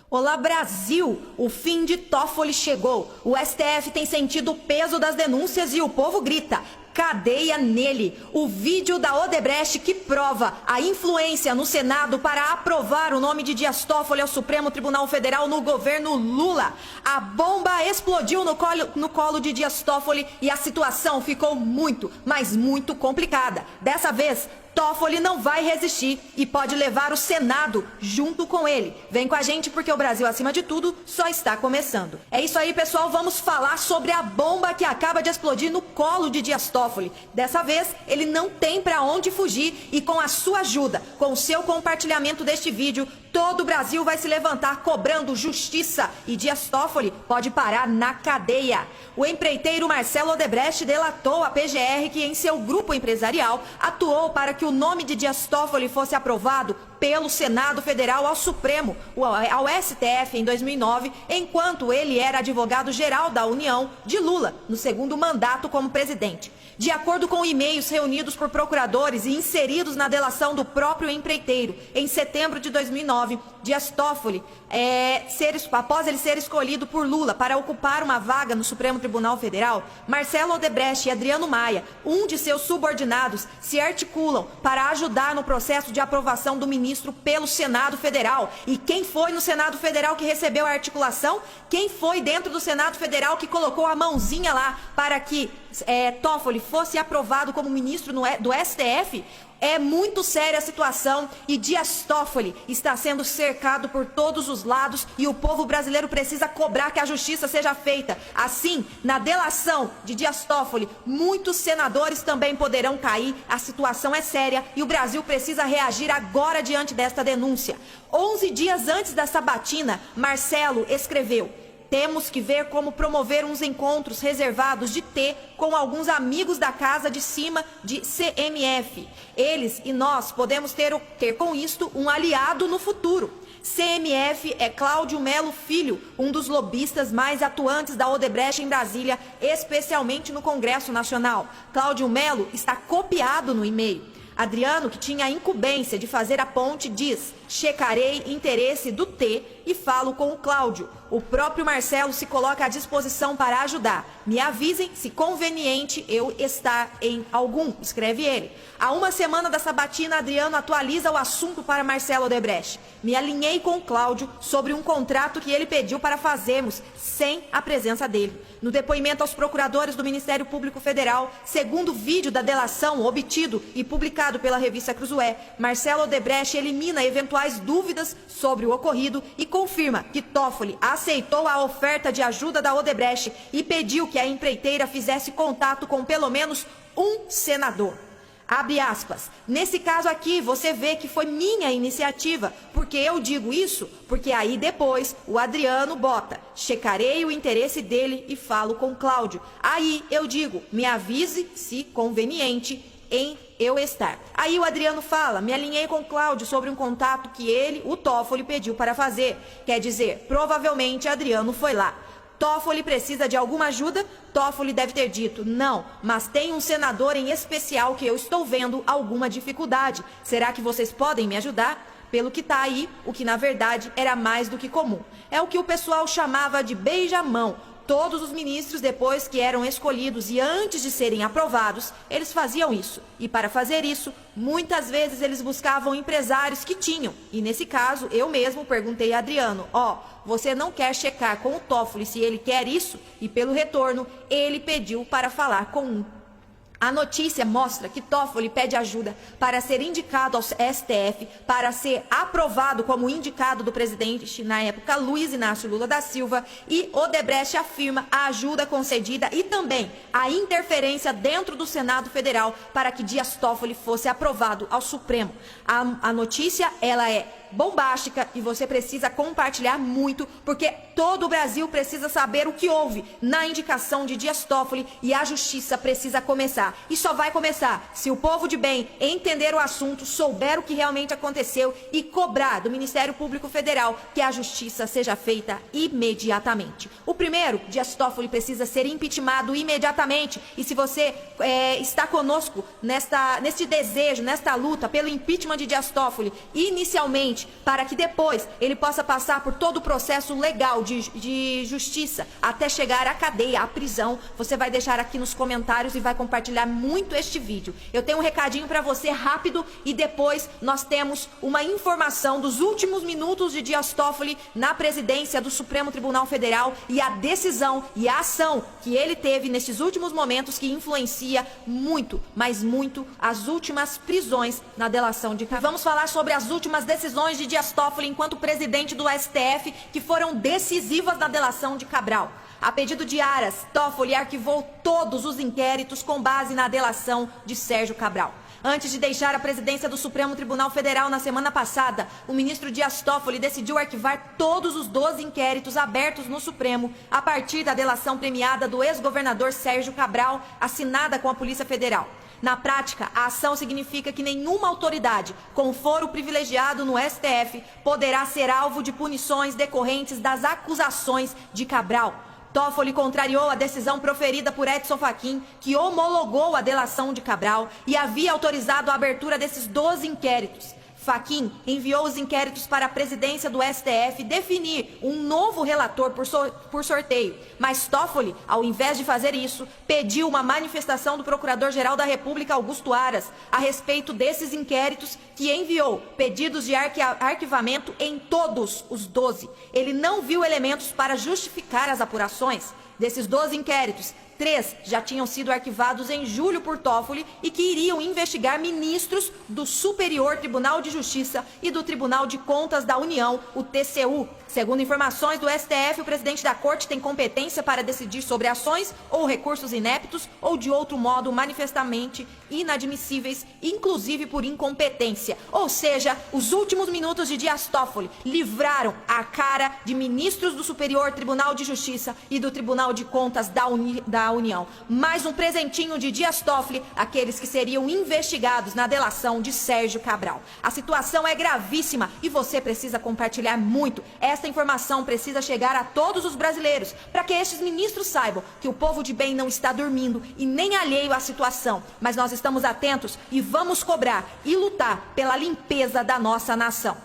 Olá, Brasil! O fim de Toffoli chegou. O STF tem sentido o peso das denúncias e o povo grita: cadeia nele! O vídeo da Odebrecht que prova a influência no Senado para aprovar o nome de Dias Toffoli ao Supremo Tribunal Federal no governo Lula. A bomba explodiu no colo de Dias Toffoli e a situação ficou muito, mas muito complicada. Dessa vez, Toffoli não vai resistir e pode levar o Senado junto com ele. Vem com a gente porque o Brasil, acima de tudo, só está começando. É isso aí, pessoal. Vamos falar sobre a bomba que acaba de explodir no colo de Dias Toffoli. Dessa vez, ele não tem para onde fugir e com a sua ajuda, com o seu compartilhamento deste vídeo, todo o Brasil vai se levantar cobrando justiça e Dias Toffoli pode parar na cadeia. O empreiteiro Marcelo Odebrecht delatou à PGR que em seu grupo empresarial atuou para que o nome de Dias Toffoli fosse aprovado pelo Senado Federal ao Supremo, ao STF em 2009, enquanto ele era advogado-geral da União de Lula, no segundo mandato como presidente. De acordo com e-mails reunidos por procuradores e inseridos na delação do próprio empreiteiro, em setembro de 2009, Dias Toffoli, após ele ser escolhido por Lula para ocupar uma vaga no Supremo Tribunal Federal, Marcelo Odebrecht e Adriano Maia, um de seus subordinados, se articulam para ajudar no processo de aprovação do ministro pelo Senado Federal. E quem foi no Senado Federal que recebeu a articulação? Quem foi dentro do Senado Federal que colocou a mãozinha lá para que Toffoli fosse aprovado como ministro do STF? É muito séria a situação e Dias Toffoli está sendo cercado por todos os lados e o povo brasileiro precisa cobrar que a justiça seja feita. Assim, na delação de Dias Toffoli, muitos senadores também poderão cair. A situação é séria e o Brasil precisa reagir agora diante desta denúncia. 11 dias antes da sabatina, Marcelo escreveu: temos que ver como promover uns encontros reservados de ter com alguns amigos da casa de cima de CMF. Eles e nós podemos ter com isto um aliado no futuro. CMF é Cláudio Melo Filho, um dos lobistas mais atuantes da Odebrecht em Brasília, especialmente no Congresso Nacional. Cláudio Melo está copiado no e-mail. Adriano, que tinha a incumbência de fazer a ponte, diz: checarei interesse do T e falo com o Cláudio. O próprio Marcelo se coloca à disposição para ajudar. Me avisem se conveniente eu estar em algum, escreve ele. Há uma semana da sabatina, Adriano atualiza o assunto para Marcelo Odebrecht. Me alinhei com o Cláudio sobre um contrato que ele pediu para fazermos sem a presença dele. No depoimento aos procuradores do Ministério Público Federal, segundo o vídeo da delação obtido e publicado pela revista Cruzoé, Marcelo Odebrecht elimina eventuais dúvidas sobre o ocorrido e confirma que Toffoli aceitou a oferta de ajuda da Odebrecht e pediu que a empreiteira fizesse contato com pelo menos um senador. Abre aspas. Nesse caso aqui, você vê que foi minha iniciativa. Porque eu digo isso? Porque aí depois o Adriano bota: checarei o interesse dele e falo com Cláudio. Aí eu digo: me avise se conveniente em eu estar. Aí o Adriano fala: me alinhei com o Cláudio sobre um contato que ele, o Toffoli, pediu para fazer. Quer dizer, provavelmente Adriano foi lá. Toffoli precisa de alguma ajuda? Toffoli deve ter dito: não, mas tem um senador em especial que eu estou vendo alguma dificuldade. Será que vocês podem me ajudar? Pelo que tá aí, o que na verdade era mais do que comum. É o que o pessoal chamava de beija-mão. Todos os ministros, depois que eram escolhidos e antes de serem aprovados, eles faziam isso. E para fazer isso, muitas vezes eles buscavam empresários que tinham. E nesse caso, eu mesmo perguntei a Adriano: você não quer checar com o Toffoli se ele quer isso? E pelo retorno, ele pediu para falar com um. A notícia mostra que Toffoli pede ajuda para ser indicado ao STF, para ser aprovado como indicado do presidente, na época, Luiz Inácio Lula da Silva, e Odebrecht afirma a ajuda concedida e também a interferência dentro do Senado Federal para que Dias Toffoli fosse aprovado ao Supremo. A notícia, ela é bombástica e você precisa compartilhar muito, porque todo o Brasil precisa saber o que houve na indicação de Dias Toffoli e a justiça precisa começar. E só vai começar se o povo de bem entender o assunto, souber o que realmente aconteceu e cobrar do Ministério Público Federal que a justiça seja feita imediatamente. O primeiro, Dias Toffoli precisa ser impeachmentado imediatamente. E se você está conosco neste desejo, nesta luta pelo impeachment de Dias Toffoli, inicialmente novamente, para que depois ele possa passar por todo o processo legal de justiça, até chegar à cadeia, à prisão. Você vai deixar aqui nos comentários e vai compartilhar muito este vídeo. Eu tenho um recadinho para você rápido e depois nós temos uma informação dos últimos minutos de Dias Toffoli na presidência do Supremo Tribunal Federal e a decisão e a ação que ele teve nesses últimos momentos que influencia muito, mas muito, as últimas prisões na delação de Cabral. Vamos falar sobre as últimas decisões de Dias Toffoli enquanto presidente do STF que foram decisivas na delação de Cabral. A pedido de Aras, Toffoli arquivou todos os inquéritos com base na delação de Sérgio Cabral. Antes de deixar a presidência do Supremo Tribunal Federal na semana passada, o ministro Dias Toffoli decidiu arquivar todos os 12 inquéritos abertos no Supremo a partir da delação premiada do ex-governador Sérgio Cabral, assinada com a Polícia Federal. Na prática, a ação significa que nenhuma autoridade com foro privilegiado no STF poderá ser alvo de punições decorrentes das acusações de Cabral. Toffoli contrariou a decisão proferida por Edson Fachin, que homologou a delação de Cabral e havia autorizado a abertura desses 12 inquéritos. Fachin enviou os inquéritos para a presidência do STF definir um novo relator por sorteio, mas Toffoli, ao invés de fazer isso, pediu uma manifestação do Procurador-Geral da República, Augusto Aras, a respeito desses inquéritos, que enviou pedidos de arquivamento em todos os 12. Ele não viu elementos para justificar as apurações. Desses 12 inquéritos, 3 já tinham sido arquivados em julho por Toffoli e que iriam investigar ministros do Superior Tribunal de Justiça e do Tribunal de Contas da União, o TCU. Segundo informações do STF, o presidente da Corte tem competência para decidir sobre ações ou recursos ineptos ou de outro modo manifestamente inadmissíveis, inclusive por incompetência. Ou seja, os últimos minutos de Dias Toffoli livraram a cara de ministros do Superior Tribunal de Justiça e do Tribunal de Contas da União. Mais um presentinho de Dias Toffoli àqueles que seriam investigados na delação de Sérgio Cabral. A situação é gravíssima e você precisa compartilhar muito. Esta informação precisa chegar a todos os brasileiros, para que estes ministros saibam que o povo de bem não está dormindo e nem alheio à situação. Mas nós estamos atentos e vamos cobrar e lutar pela limpeza da nossa nação.